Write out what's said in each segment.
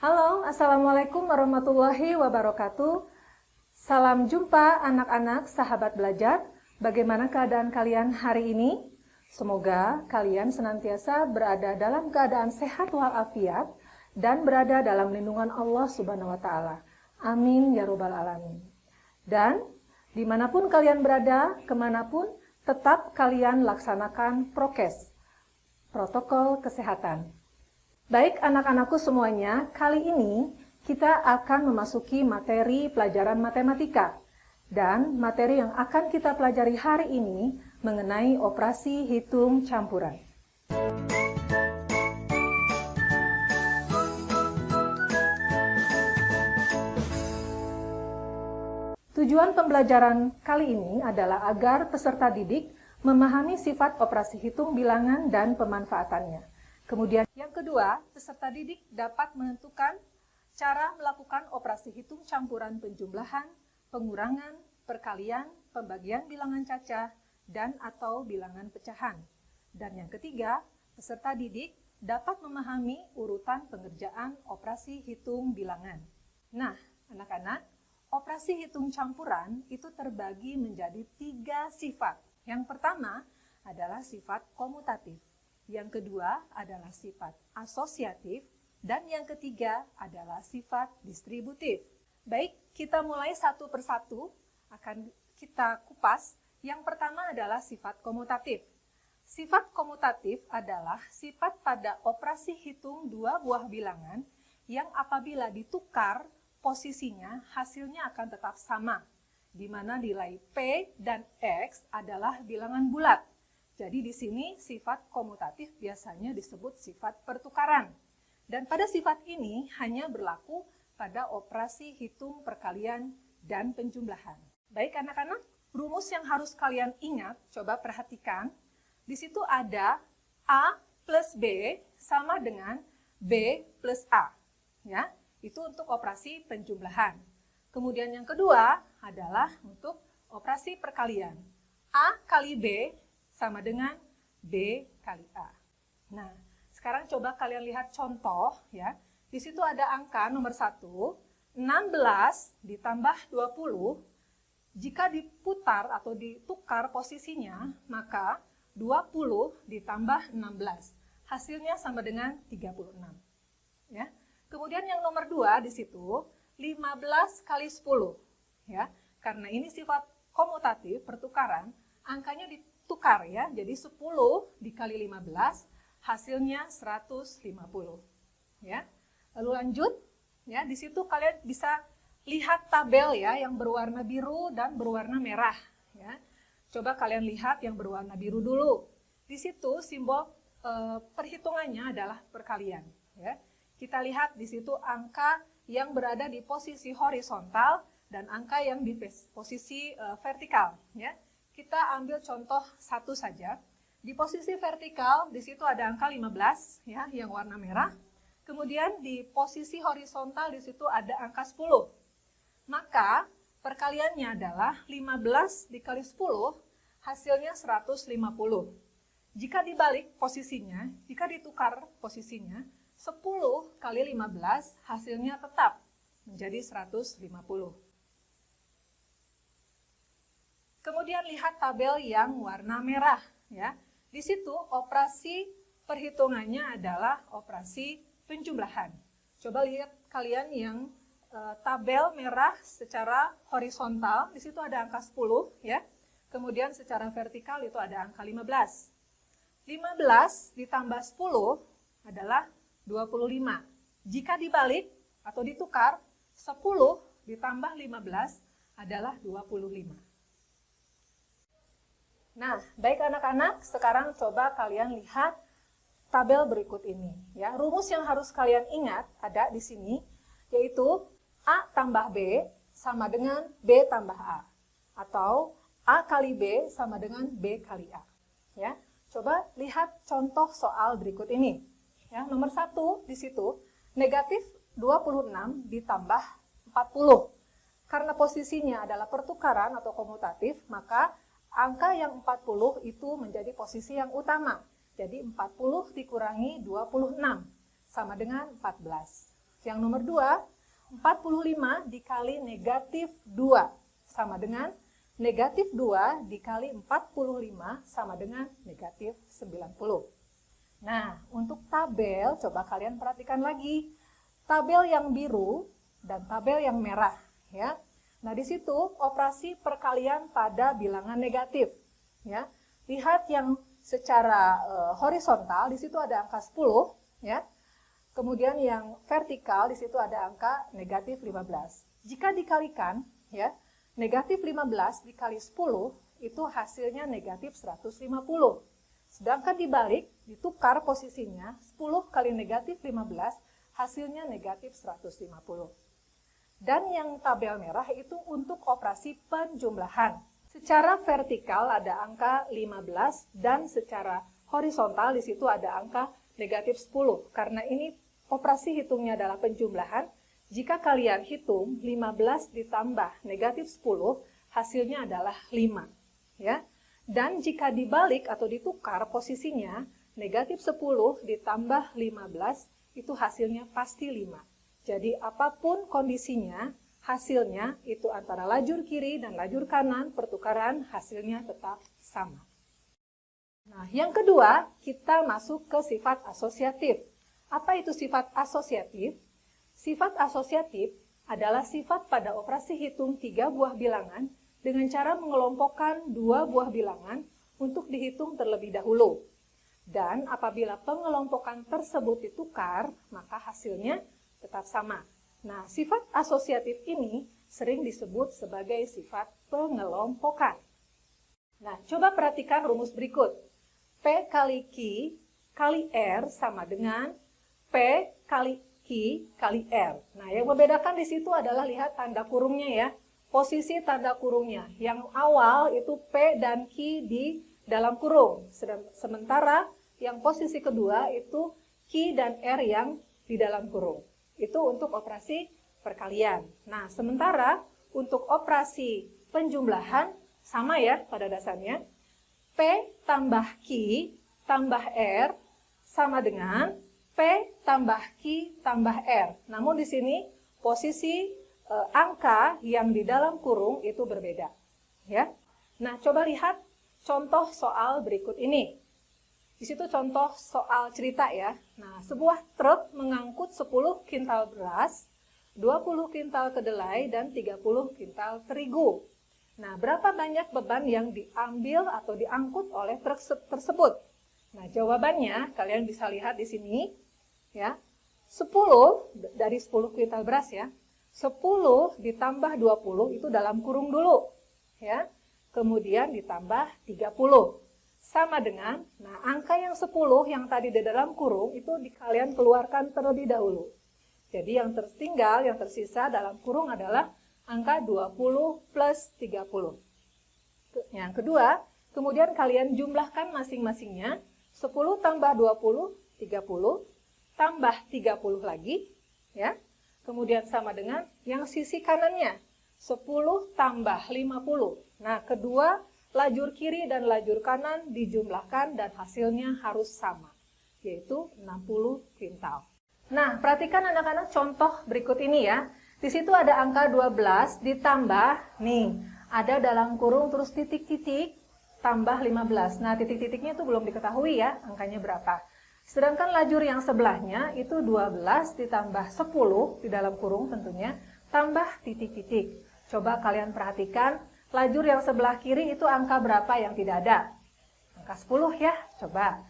Halo, Assalamualaikum warahmatullahi wabarakatuh. Salam jumpa anak-anak sahabat belajar. Bagaimana keadaan kalian hari ini? Semoga kalian senantiasa berada dalam keadaan sehat walafiat dan berada dalam lindungan Allah Subhanahu wa Ta'ala. Amin ya Rabbal Alamin. Dan dimanapun kalian berada, kemanapun, tetap kalian laksanakan prokes, protokol kesehatan. Baik anak-anakku semuanya, kali ini kita akan memasuki materi pelajaran matematika. Dan materi yang akan kita pelajari hari ini mengenai operasi hitung campuran. Tujuan pembelajaran kali ini adalah agar peserta didik memahami sifat operasi hitung bilangan dan pemanfaatannya. Kemudian yang kedua, peserta didik dapat menentukan cara melakukan operasi hitung campuran penjumlahan, pengurangan, perkalian, pembagian bilangan cacah, dan atau bilangan pecahan. Dan yang ketiga, peserta didik dapat memahami urutan pengerjaan operasi hitung bilangan. Nah, anak-anak, operasi hitung campuran itu terbagi menjadi 3 sifat. Yang pertama adalah sifat komutatif. Yang kedua adalah sifat asosiatif, dan yang ketiga adalah sifat distributif. Baik, kita mulai satu persatu, akan kita kupas. Yang pertama adalah sifat komutatif. Sifat komutatif adalah sifat pada operasi hitung 2 buah bilangan yang apabila ditukar posisinya hasilnya akan tetap sama, di mana nilai P dan X adalah bilangan bulat. Jadi di sini sifat komutatif biasanya disebut sifat pertukaran. Dan pada sifat ini hanya berlaku pada operasi hitung perkalian dan penjumlahan. Baik anak-anak, rumus yang harus kalian ingat, coba perhatikan. Di situ ada A plus B sama dengan B plus A. Ya, itu untuk operasi penjumlahan. Kemudian yang kedua adalah untuk operasi perkalian. A kali B sama dengan B kali A. Nah, sekarang coba kalian lihat contoh ya. Di situ ada angka nomor 1, 16 ditambah 20. Jika diputar atau ditukar posisinya, maka 20 ditambah 16. Hasilnya sama dengan 36. Ya. Kemudian yang nomor 2 di situ 15 kali 10. Ya. Karena ini sifat komutatif, pertukaran, angkanya ditukar ya, jadi 10 dikali 15 hasilnya 150 ya. Lalu lanjut ya, di situ kalian bisa lihat tabel ya yang berwarna biru dan berwarna merah ya. Coba kalian lihat yang berwarna biru dulu. Di situ simbol perhitungannya adalah perkalian ya. Kita lihat di situ angka yang berada di posisi horizontal dan angka yang di posisi vertikal ya. Kita ambil contoh satu saja. Di posisi vertikal, di situ ada angka 15 ya, yang warna merah. Kemudian di posisi horizontal di situ ada angka 10. Maka perkaliannya adalah 15 dikali 10, hasilnya 150. Jika dibalik posisinya, jika ditukar posisinya, 10 kali 15 hasilnya tetap menjadi 150. Kemudian lihat tabel yang warna merah ya. Di situ operasi perhitungannya adalah operasi penjumlahan. Coba lihat kalian yang tabel merah secara horizontal, di situ ada angka 10 ya. Kemudian secara vertikal itu ada angka 15. 15 ditambah 10 adalah 25. Jika dibalik atau ditukar, 10 ditambah 15 adalah 25. Nah, baik anak-anak, sekarang coba kalian lihat tabel berikut ini. Ya, rumus yang harus kalian ingat ada di sini, yaitu A tambah B sama dengan B tambah A. Atau A kali B sama dengan B kali A. Ya, coba lihat contoh soal berikut ini. Ya, nomor 1 di situ, negatif 26 ditambah 40. Karena posisinya adalah pertukaran atau komutatif, maka angka yang 40 itu menjadi posisi yang utama. Jadi 40 dikurangi 26 sama dengan 14. Yang nomor 2, 45 dikali negatif 2 sama dengan negatif 2 dikali 45 sama dengan negatif 90. Nah, untuk tabel, coba kalian perhatikan lagi. Tabel yang biru dan tabel yang merah. Ya. Nah, di situ operasi perkalian pada bilangan negatif. Ya. Lihat yang secara horizontal, di situ ada angka 10. Ya. Kemudian yang vertikal, di situ ada angka negatif 15. Jika dikalikan, ya, negatif 15 dikali 10, itu hasilnya negatif 150. Sedangkan dibalik, ditukar posisinya, 10 kali negatif 15, hasilnya negatif 150. Dan yang tabel merah itu untuk operasi penjumlahan. Secara vertikal ada angka 15 dan secara horizontal di situ ada angka negatif 10. Karena ini operasi hitungnya adalah penjumlahan, jika kalian hitung 15 ditambah negatif 10, hasilnya adalah 5. Ya. Dan jika dibalik atau ditukar posisinya, negatif 10 ditambah 15, itu hasilnya pasti 5. Jadi apapun kondisinya, hasilnya itu antara lajur kiri dan lajur kanan, pertukaran hasilnya tetap sama. Nah, yang kedua, kita masuk ke sifat asosiatif. Apa itu sifat asosiatif? Sifat asosiatif adalah sifat pada operasi hitung 3 buah bilangan dengan cara mengelompokkan 2 buah bilangan untuk dihitung terlebih dahulu. Dan apabila pengelompokan tersebut ditukar, maka hasilnya tetap sama. Nah, sifat asosiatif ini sering disebut sebagai sifat pengelompokan. Nah, coba perhatikan rumus berikut. P kali Q kali R sama dengan P kali Q kali R. Nah, yang membedakan di situ adalah lihat tanda kurungnya ya. Posisi tanda kurungnya. Yang awal itu P dan Q di dalam kurung. Sementara yang posisi kedua itu Q dan R yang di dalam kurung. Itu untuk operasi perkalian. Nah, sementara untuk operasi penjumlahan sama ya pada dasarnya. P tambah Q tambah R sama dengan P tambah Q tambah R. Namun di sini posisi angka yang di dalam kurung itu berbeda. Ya. Nah, coba lihat contoh soal berikut ini. Di situ contoh soal cerita ya. Nah, sebuah truk mengangkut 10 kintal beras, 20 kintal kedelai, dan 30 kintal terigu. Nah, berapa banyak beban yang diambil atau diangkut oleh truk tersebut? Nah, jawabannya kalian bisa lihat di sini. Ya, 10 dari 10 kintal beras ya. 10 ditambah 20 itu dalam kurung dulu. Ya. Kemudian ditambah 30. Sama dengan, nah angka yang 10 yang tadi di dalam kurung itu kalian keluarkan terlebih dahulu. Jadi yang tertinggal, yang tersisa dalam kurung adalah angka 20 plus 30. Yang kedua, kemudian kalian jumlahkan masing-masingnya. 10 tambah 20, 30. Tambah 30 lagi. Ya. Kemudian sama dengan yang sisi kanannya, 10 tambah 50. Nah, kedua lajur kiri dan lajur kanan dijumlahkan dan hasilnya harus sama, yaitu 60 kintal. Nah, perhatikan anak-anak contoh berikut ini ya. Di situ ada angka 12 ditambah, nih, ada dalam kurung terus titik-titik tambah 15. Nah, titik-titiknya itu belum diketahui ya, angkanya berapa. Sedangkan lajur yang sebelahnya itu 12 ditambah 10 di dalam kurung tentunya, tambah titik-titik. Coba kalian perhatikan, lajur yang sebelah kiri itu angka berapa yang tidak ada? Angka 10 ya, coba.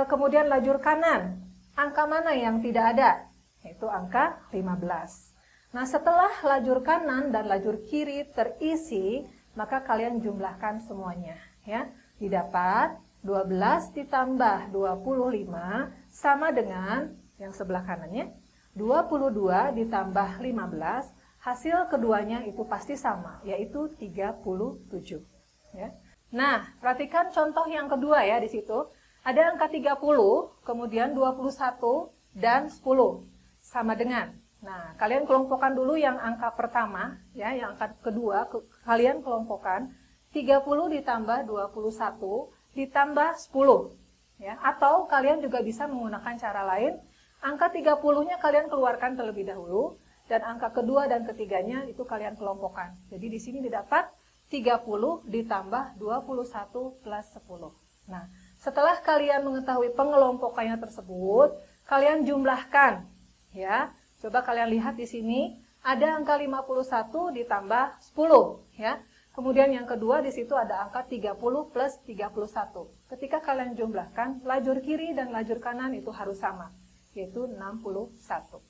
Kemudian lajur kanan, angka mana yang tidak ada? Yaitu angka 15. Nah, setelah lajur kanan dan lajur kiri terisi, maka kalian jumlahkan semuanya. Ya, didapat 12 ditambah 25 sama dengan yang sebelah kanannya 22 ditambah 15, hasil keduanya itu pasti sama, yaitu 37. Ya. Nah, perhatikan contoh yang kedua ya di situ. Ada angka 30, kemudian 21 dan 10 sama dengan. Nah, kalian kelompokkan dulu yang angka pertama ya, yang angka kedua kalian kelompokkan 30 ditambah 21 ditambah 10 ya, atau kalian juga bisa menggunakan cara lain. Angka 30-nya kalian keluarkan terlebih dahulu, dan angka kedua dan ketiganya itu kalian kelompokkan. Jadi di sini didapat 30 ditambah 21 plus 10. Nah, setelah kalian mengetahui pengelompokannya tersebut, kalian jumlahkan. Ya, coba kalian lihat di sini, ada angka 51 ditambah 10. Ya. Kemudian yang kedua di situ ada angka 30 plus 31. Ketika kalian jumlahkan, lajur kiri dan lajur kanan itu harus sama, yaitu 61.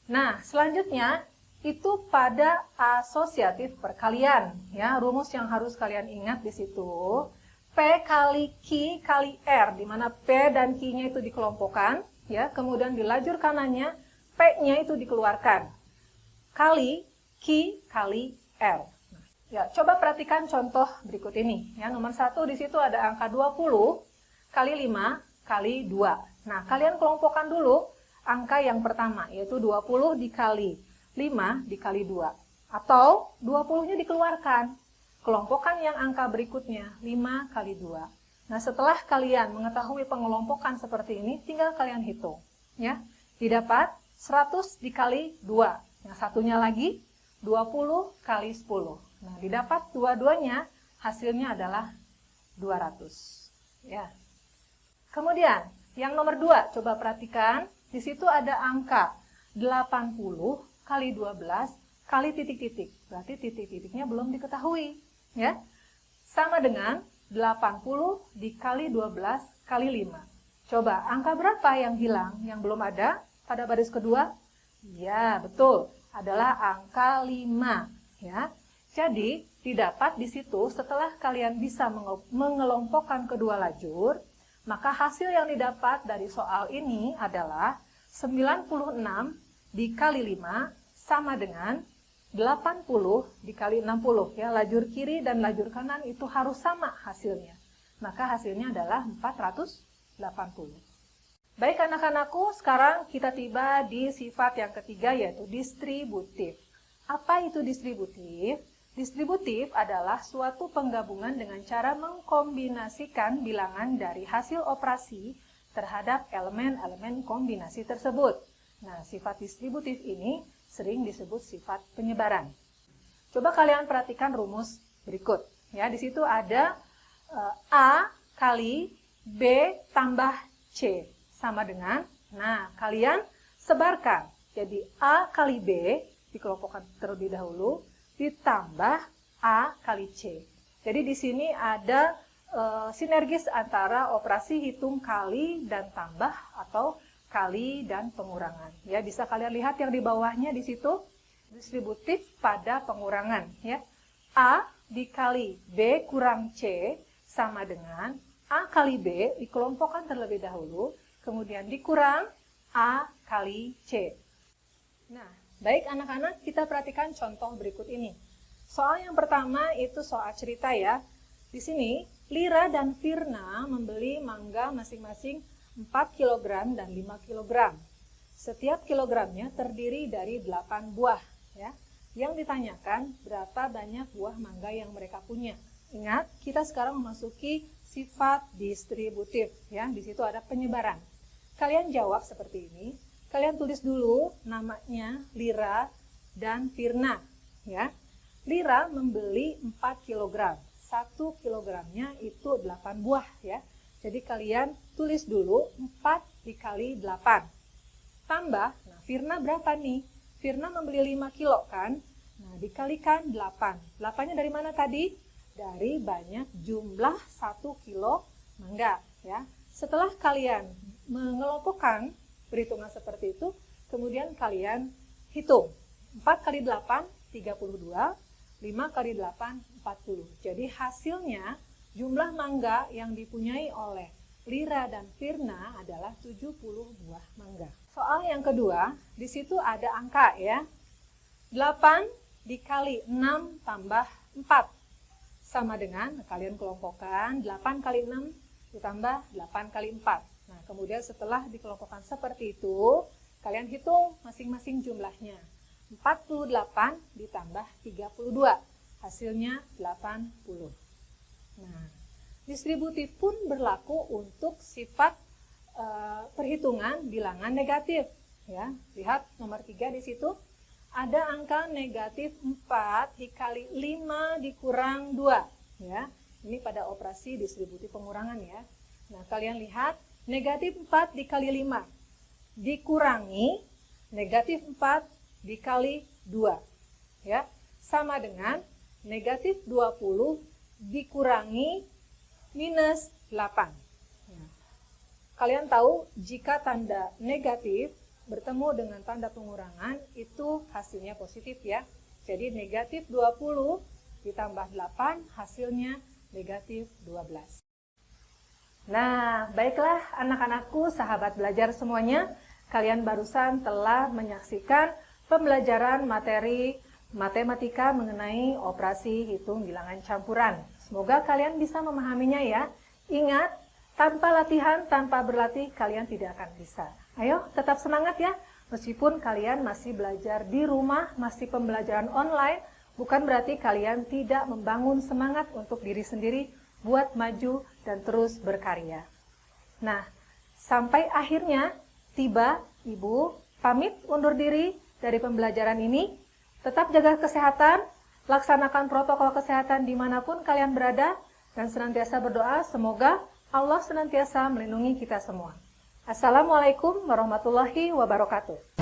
Nah, selanjutnya itu pada asosiatif perkalian. Ya, rumus yang harus kalian ingat di situ, P kali Q kali R, di mana P dan Q-nya itu dikelompokkan, ya. Kemudian di lajur kanannya P-nya itu dikeluarkan. Kali Q kali R. Nah, ya, coba perhatikan contoh berikut ini. Ya, nomor 1 di situ ada angka 20 kali 5 kali 2. Nah, kalian kelompokkan dulu angka yang pertama, yaitu 20 dikali 5 dikali 2. Atau 20-nya dikeluarkan. Kelompokkan yang angka berikutnya, 5 kali 2. Nah, setelah kalian mengetahui pengelompokan seperti ini, tinggal kalian hitung. Ya, didapat 100 dikali 2. Yang satunya lagi, 20 kali 10. Nah, didapat dua-duanya, hasilnya adalah 200. Ya. Kemudian, yang nomor 2, coba perhatikan. Di situ ada angka 80 kali 12 kali titik-titik. Berarti titik-titiknya belum diketahui. Ya. Sama dengan 80 dikali 12 kali 5. Coba, angka berapa yang hilang, yang belum ada pada baris kedua? Ya, betul. Adalah angka 5. Ya. Jadi, didapat di situ setelah kalian bisa mengelompokkan kedua lajur, maka hasil yang didapat dari soal ini adalah 96 dikali 5 sama dengan 80 dikali 60. Ya, lajur kiri dan lajur kanan itu harus sama hasilnya. Maka hasilnya adalah 480. Baik anak-anakku, sekarang kita tiba di sifat yang ketiga, yaitu distributif. Apa itu distributif? Distributif adalah suatu penggabungan dengan cara mengkombinasikan bilangan dari hasil operasi terhadap elemen-elemen kombinasi tersebut. Nah, sifat distributif ini sering disebut sifat penyebaran. Coba kalian perhatikan rumus berikut. Ya, di situ ada A kali B tambah C sama dengan, nah, kalian sebarkan. Jadi A kali B dikelompokkan terlebih dahulu ditambah A kali C. Jadi di sini ada sinergis antara operasi hitung kali dan tambah atau kali dan pengurangan. Ya, bisa kalian lihat yang di bawahnya di situ distributif pada pengurangan. Ya, A dikali B kurang C sama dengan A kali B dikelompokkan terlebih dahulu, kemudian dikurang A kali C. Nah, baik anak-anak, kita perhatikan contoh berikut ini. Soal yang pertama itu soal cerita ya. Di sini, Lira dan Firna membeli mangga masing-masing 4 kg dan 5 kg. Setiap kilogramnya terdiri dari 8 buah. Ya. Yang ditanyakan berapa banyak buah mangga yang mereka punya. Ingat, kita sekarang memasuki sifat distributif. Ya. Di situ ada penyebaran. Kalian jawab seperti ini. Kalian tulis dulu namanya Lira dan Firna. Ya. Lira membeli 4 kg. 1 kilogramnya itu 8 buah ya. Jadi kalian tulis dulu 4 dikali 8. Tambah, nah Firna berapa nih? Firna membeli 5 kilo kan? Nah dikalikan 8. 8-nya dari mana tadi? Dari banyak jumlah 1 kilo mangga ya. Setelah kalian mengelompokkan perhitungan seperti itu, kemudian kalian hitung. 4 kali 8, 32. 5 kali 8, 40. Jadi hasilnya jumlah mangga yang dipunyai oleh Lira dan Firna adalah 70 buah mangga. Soal yang kedua, di situ ada angka ya. 8 dikali 6 tambah 4. Sama dengan, kalian kelompokkan 8 kali 6 ditambah 8 kali 4. Nah, kemudian setelah dikelompokkan seperti itu, kalian hitung masing-masing jumlahnya. 48 ditambah 32, hasilnya 80. Nah, distributif pun berlaku untuk sifat perhitungan bilangan negatif. Ya, lihat nomor 3 di situ. Ada angka negatif 4 dikali 5 dikurang 2. Ya, ini pada operasi distributif pengurangan ya. Nah, kalian lihat negatif 4 dikali 5 dikurangi negatif 4 dikali 2. Ya, sama dengan negatif 20 dikurangi minus 8. Nah, kalian tahu jika tanda negatif bertemu dengan tanda pengurangan itu hasilnya positif ya. Jadi negatif 20 ditambah 8 hasilnya negatif 12. Nah, baiklah anak-anakku, sahabat belajar semuanya, kalian barusan telah menyaksikan pembelajaran materi matematika mengenai operasi hitung bilangan campuran. Semoga kalian bisa memahaminya ya. Ingat, tanpa latihan, tanpa berlatih, kalian tidak akan bisa. Ayo, tetap semangat ya. Meskipun kalian masih belajar di rumah, masih pembelajaran online, bukan berarti kalian tidak membangun semangat untuk diri sendiri buat maju dan terus berkarya. Nah, sampai akhirnya tiba, Ibu pamit undur diri dari pembelajaran ini. Tetap jaga kesehatan, laksanakan protokol kesehatan dimanapun kalian berada, dan senantiasa berdoa semoga Allah senantiasa melindungi kita semua. Assalamualaikum warahmatullahi wabarakatuh.